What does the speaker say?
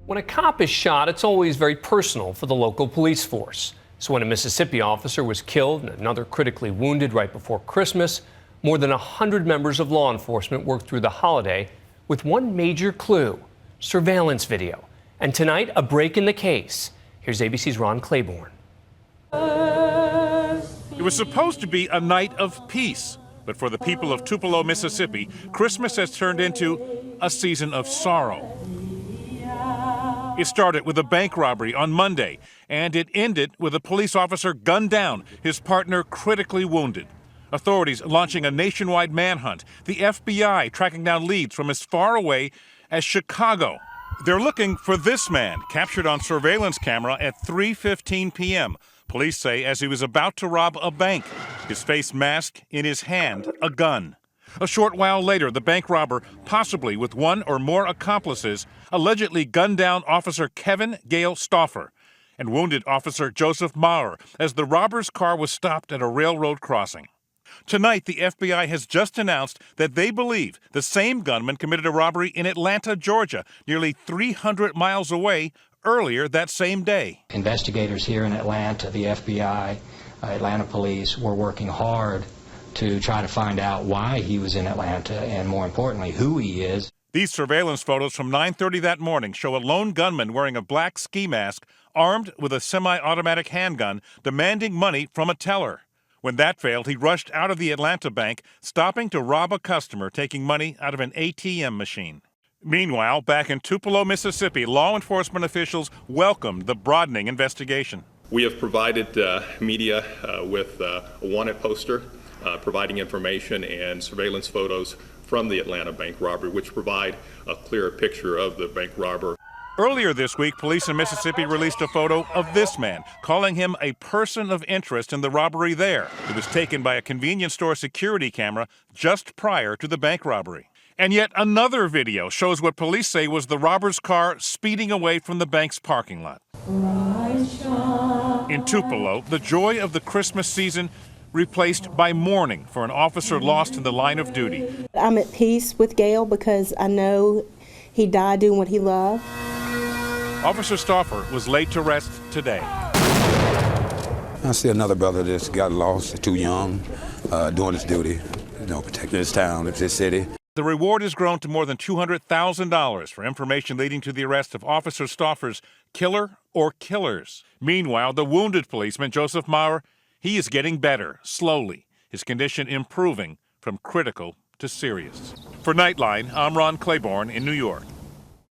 When a cop is shot, it's always very personal for the local police force. So when a Mississippi officer was killed and another critically wounded right before Christmas, more than 100 members of law enforcement worked through the holiday with one major clue: surveillance video. And tonight, a break in the case. Here's ABC's Ron Claiborne. It was supposed to be a night of peace, but for the people of Tupelo, Mississippi, Christmas has turned into a season of sorrow. It started with a bank robbery on Monday, and it ended with a police officer gunned down, his partner critically wounded. Authorities launching a nationwide manhunt, the FBI tracking down leads from as far away as Chicago. They're looking for this man, captured on surveillance camera at 3:15 p.m., police say, as he was about to rob a bank, his face masked, in his hand a gun. A short while later, the bank robber, possibly with one or more accomplices, allegedly gunned down Officer Kevin Gale Stauffer and wounded Officer Joseph Maurer as the robber's car was stopped at a railroad crossing. Tonight, the FBI has just announced that they believe the same gunman committed a robbery in Atlanta, Georgia, nearly 300 miles away, earlier that same day. Investigators here in Atlanta, the FBI, Atlanta police, were working hard to try to find out why he was in Atlanta and, more importantly, who he is. These surveillance photos from 9:30 that morning show a lone gunman wearing a black ski mask, armed with a semi-automatic handgun, demanding money from a teller. When that failed, he rushed out of the Atlanta bank, stopping to rob a customer taking money out of an ATM machine. Meanwhile, back in Tupelo, Mississippi, law enforcement officials welcomed the broadening investigation. We have provided media with a wanted poster, providing information and surveillance photos from the Atlanta bank robbery, which provide a clearer picture of the bank robber. Earlier this week, police in Mississippi released a photo of this man, calling him a person of interest in the robbery there. It was taken by a convenience store security camera just prior to the bank robbery. And yet another video shows what police say was the robber's car speeding away from the bank's parking lot. In Tupelo, the joy of the Christmas season replaced by mourning for an officer lost in the line of duty. I'm at peace with Gale because I know he died doing what he loved. Officer Stauffer was laid to rest today. I see another brother that's got lost, too young, doing his duty, protecting his town, his city. The reward has grown to more than $200,000 for information leading to the arrest of Officer Stauffer's killer or killers. Meanwhile, the wounded policeman, Joseph Maurer, he is getting better, slowly, his condition improving from critical to serious. For Nightline, I'm Ron Claiborne in New York.